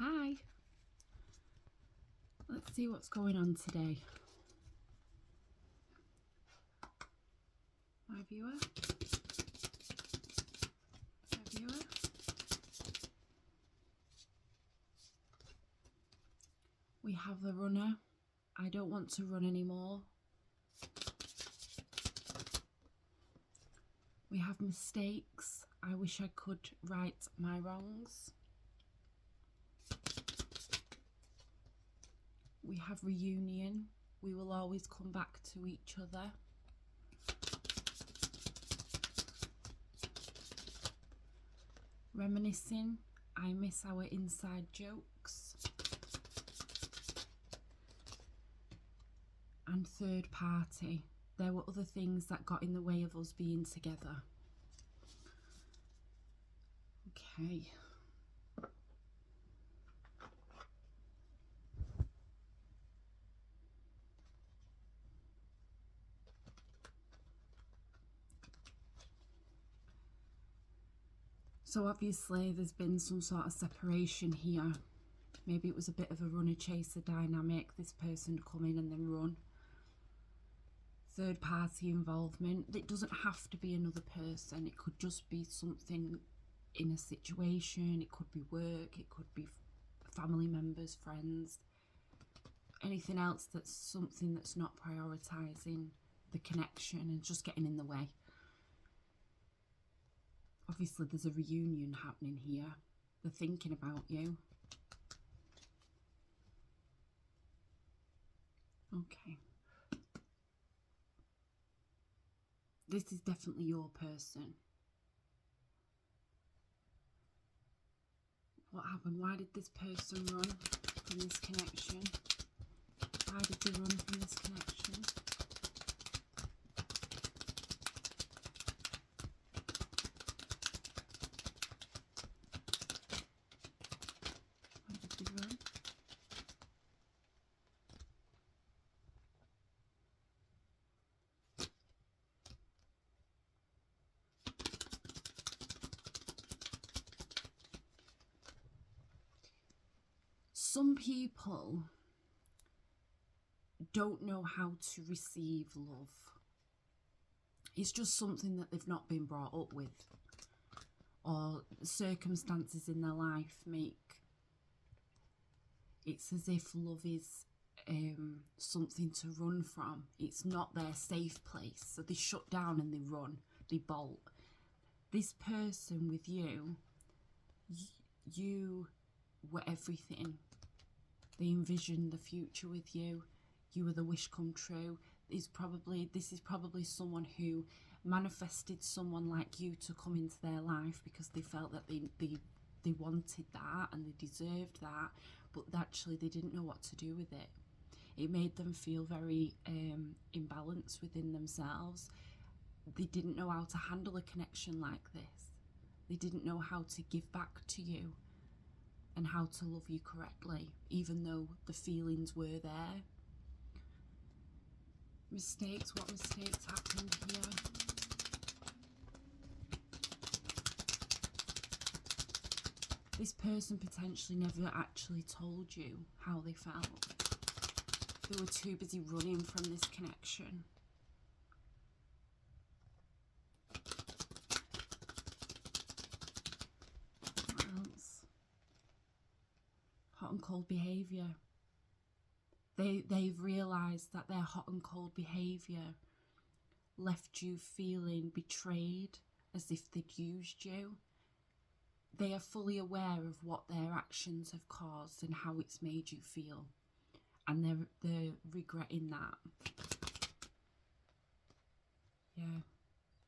Hi. Let's see what's going on today. My viewer. We have the runner. I don't want to run anymore. We have mistakes. I wish I could right my wrongs. We have reunion. We will always come back to each other. Reminiscing. I miss our inside jokes. And third party. There were other things that got in the way of us being together. Okay. So obviously there's been some sort of separation here. Maybe it was a bit of a runner-chaser dynamic. This person come in and then run. Third party involvement. It doesn't have to be another person. It could just be something in a situation. It could be work. It could be family members, friends. Anything else that's something that's not prioritising the connection and just getting in the way. Obviously there's a reunion happening here. They're thinking about you. Okay. This is definitely your person. What happened? Why did this person run from this connection? Why did they run from this connection? Why did they run? Some people don't know how to receive love. It's just something that they've not been brought up with, or circumstances in their life make it's as if love is something to run from. It's not their safe place, so they shut down and they run, they bolt. This person with you, you were everything. They envisioned the future with you. You were the wish come true. This is probably someone who manifested someone like you to come into their life because they felt that they wanted that and they deserved that, but actually they didn't know what to do with it. It made them feel very imbalanced within themselves. They didn't know how to handle a connection like this. They didn't know how to give back to you and how to love you correctly, even though the feelings were there. Mistakes. What mistakes happened here? This person potentially never actually told you how they felt. They were too busy running from this connection. What else? Hot and cold behaviour. They've realised that their hot and cold behaviour left you feeling betrayed, as if they'd used you. They are fully aware of what their actions have caused and how it's made you feel, and they're regretting that. Yeah,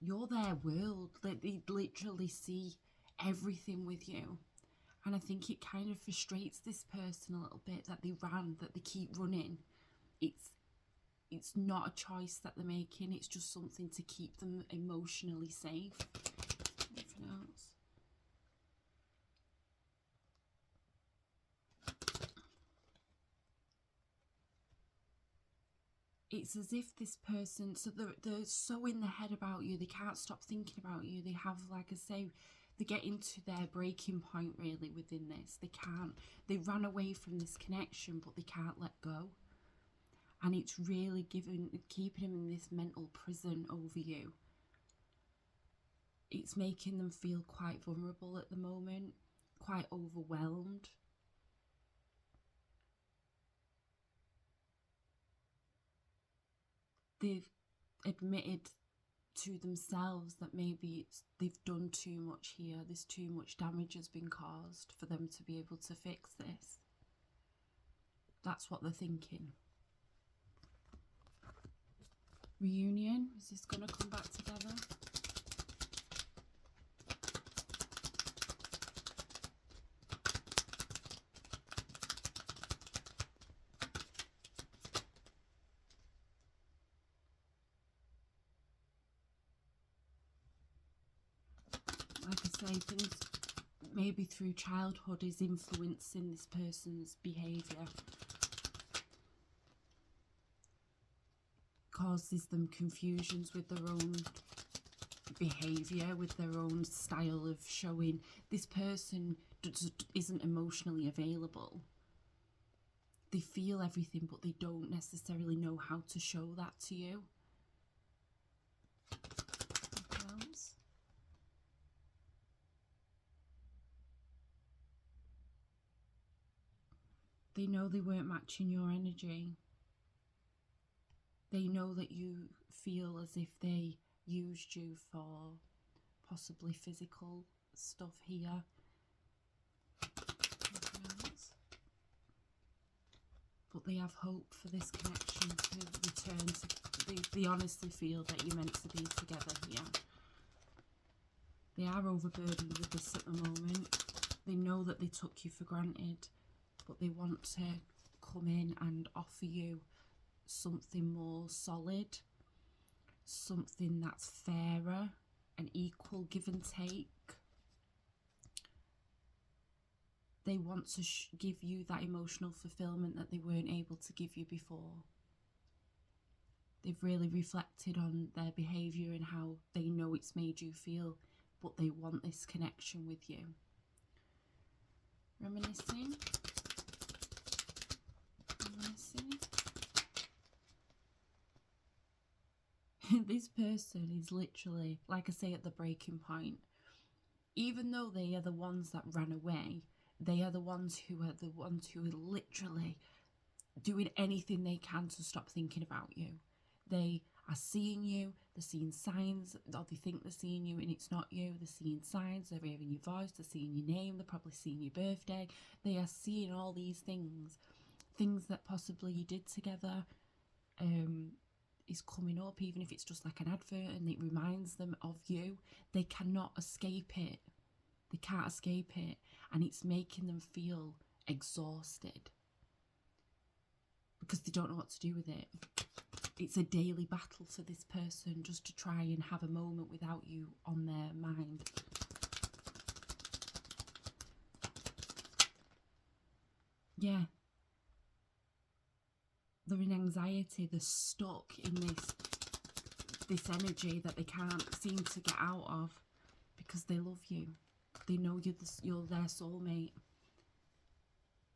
you're their world. They literally see everything with you. And I think it kind of frustrates this person a little bit that they ran, that they keep running. It's not a choice that they're making. It's just something to keep them emotionally safe. Anything else? It's as if this person, so they're so in the head about you, they can't stop thinking about you. They have, like I say, They're getting to their breaking point really within this. They ran away from this connection, but they can't let go. And it's really keeping them in this mental prison over you. It's making them feel quite vulnerable at the moment, quite overwhelmed. They've admitted to themselves that maybe they've done too much here. There's too much damage has been caused for them to be able to fix this. That's what they're thinking. Reunion, is this going to come back together? Like I say, things maybe through childhood is influencing this person's behaviour. Causes them confusions with their own behaviour, with their own style of showing. This person isn't emotionally available. They feel everything, but they don't necessarily know how to show that to you. What else? They know they weren't matching your energy. They know that you feel as if they used you for possibly physical stuff here. But they have hope for this connection to return to. They honestly feel that you're meant to be together here. They are overburdened with this at the moment. They know that they took you for granted, but they want to come in and offer you something more solid, something that's fairer, an equal give and take. They want to give you that emotional fulfillment that they weren't able to give you before. They've really reflected on their behaviour and how they know it's made you feel, but they want this connection with you. Reminiscing. This person is literally, like I say, at the breaking point. Even though they are the ones that ran away, they are the ones who are literally doing anything they can to stop thinking about you. They are seeing you, they're seeing signs, or they think they're seeing you and it's not you. They're seeing signs, they're hearing your voice, they're seeing your name, they're probably seeing your birthday. They are seeing all these things that possibly you did together, is coming up, even if it's just like an advert and it reminds them of you. They cannot escape it. They can't escape it, and it's making them feel exhausted because they don't know what to do with it. It's a daily battle for this person just to try and have a moment without you on their mind. Yeah. They're in anxiety, they're stuck in this energy that they can't seem to get out of because they love you. They know you're their soulmate.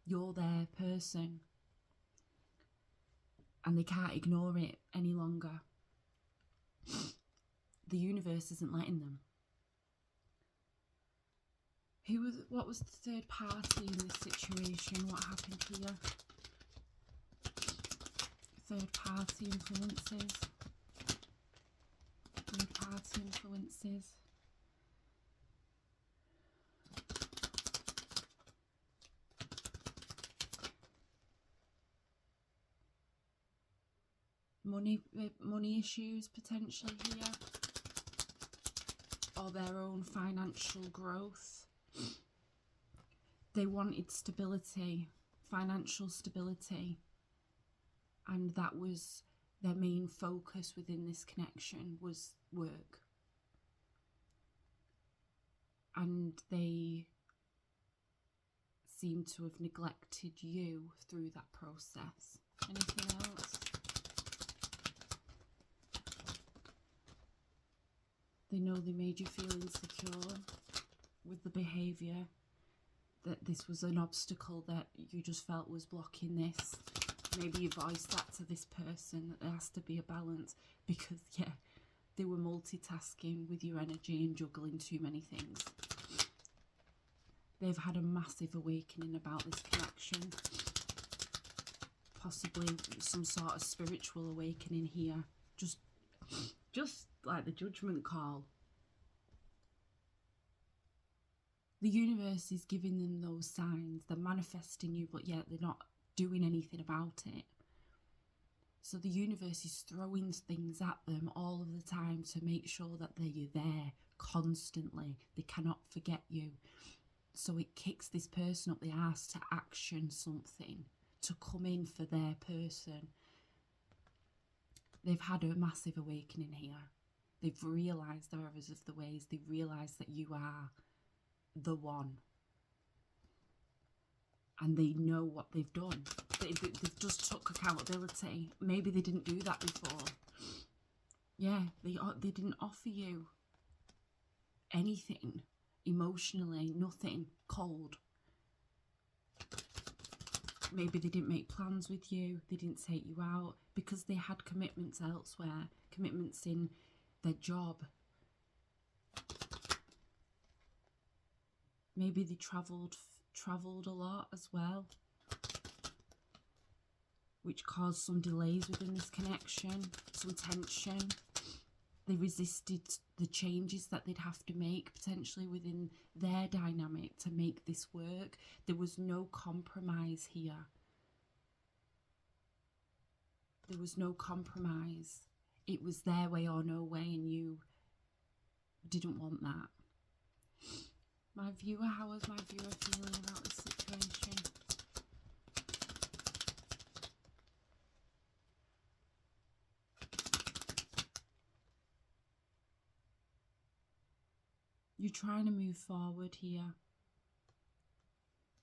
You're their person. And they can't ignore it any longer. The universe isn't letting them. What was the third party in this situation? What happened here? Third party influences. Third party influences. Money issues potentially here, or their own financial growth. They wanted stability, financial stability, and that was their main focus within this connection, was work. And they seem to have neglected you through that process. Anything else? They know they made you feel insecure. with the behaviour, that this was an obstacle that you just felt was blocking this. Maybe you voiced that to this person, that there has to be a balance, because yeah, they were multitasking with your energy and juggling too many things. They've had a massive awakening about this connection. Possibly some sort of spiritual awakening here. Just like the judgment call. The universe is giving them those signs. They're manifesting you, but yet they're not doing anything about it. So the universe is throwing things at them all of the time to make sure that they're there constantly. They cannot forget you. So it kicks this person up the arse to action something, to come in for their person. They've had a massive awakening here. They've realised the errors of the ways. They've realised that you are the one. And they know what they've done. They've just took accountability. Maybe they didn't do that before. Yeah, they didn't offer you anything emotionally, nothing, cold. Maybe they didn't make plans with you, they didn't take you out because they had commitments elsewhere, commitments in their job. Maybe they travelled a lot as well, which caused some delays within this connection, some tension. They resisted the changes that they'd have to make potentially within their dynamic to make this work. There was no compromise here. There was no compromise. It was their way or no way, and you didn't want that. My viewer, how is my viewer feeling about this situation? You're trying to move forward here.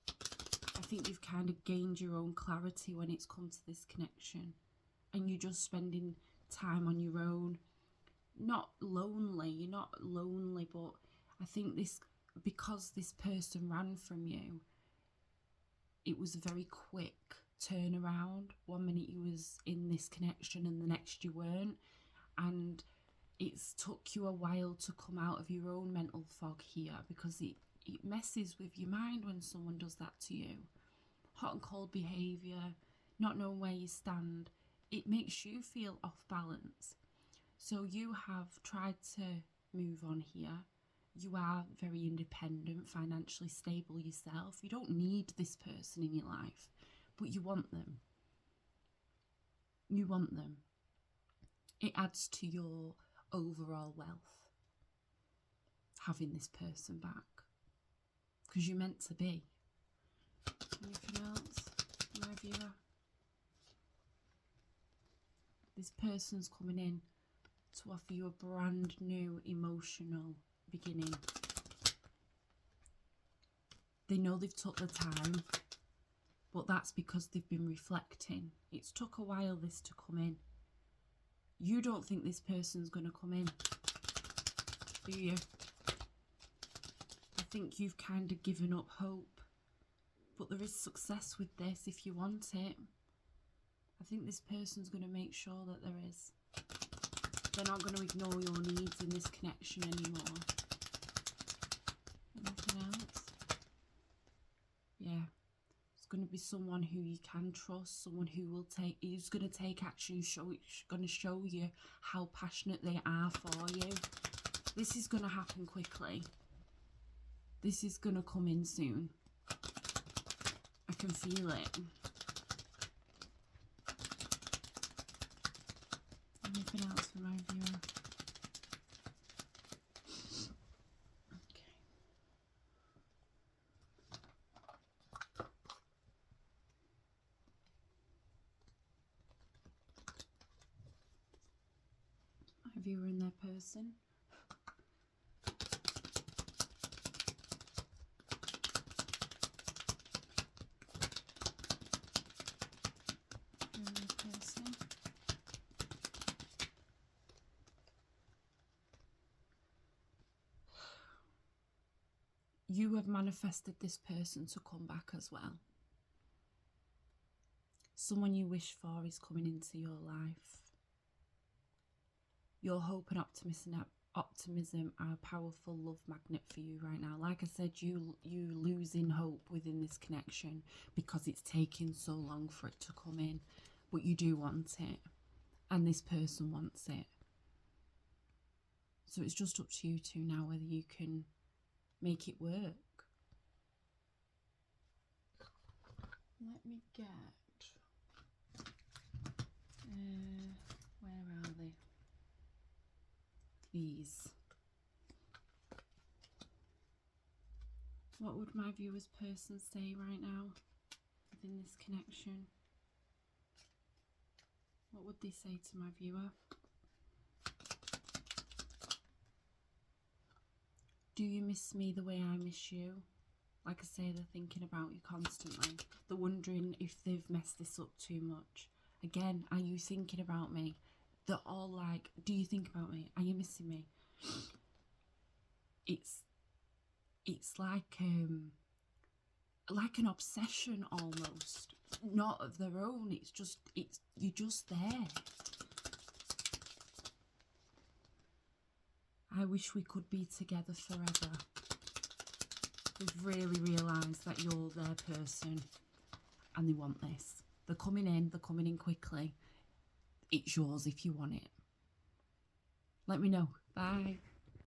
I think you've kind of gained your own clarity when it's come to this connection. And you're just spending time on your own. Not lonely, you're not lonely, but I think this, because this person ran from you, it was a very quick turnaround. 1 minute you was in this connection and the next you weren't. And it's took you a while to come out of your own mental fog here, because it messes with your mind when someone does that to you. Hot and cold behaviour, not knowing where you stand, it makes you feel off balance. So you have tried to move on here. You are very independent, financially stable yourself. You don't need this person in your life, but you want them. You want them. It adds to your overall wealth, having this person back, because you're meant to be. Anything else, my viewer? This person's coming in to offer you a brand new emotional beginning. They know they've took the time, but that's because they've been reflecting. It's took a while this to come in. You don't think this person's going to come in, do you? I think you've kind of given up hope, but there is success with this if you want it. I think this person's going to make sure that there is. They're not going to ignore your needs in this connection anymore. Anything else? Yeah. It's going to be someone who you can trust, someone who's going to take action, going to show you how passionate they are for you. This is going to happen quickly. This is going to come in soon. I can feel it. Anything else for my viewer? Viewer and their person. you have manifested this person to come back as well. Someone you wish for is coming into your life. Your hope and optimism are a powerful love magnet for you right now. Like I said, you losing hope within this connection because it's taking so long for it to come in, but you do want it, and this person wants it. So it's just up to you two now whether you can make it work. Let me get where are they? These. What would my viewer's person say right now within this connection? What would they say to my viewer? Do you miss me the way I miss you? Like I say, they're thinking about you constantly. They're wondering if they've messed this up too much. Again, are you thinking about me? They're all like, do you think about me? Are you missing me? It's like an obsession almost. Not of their own. You're just there. I wish we could be together forever. They've really realised that you're their person and they want this. They're coming in quickly. It's yours if you want it. Let me know. Bye.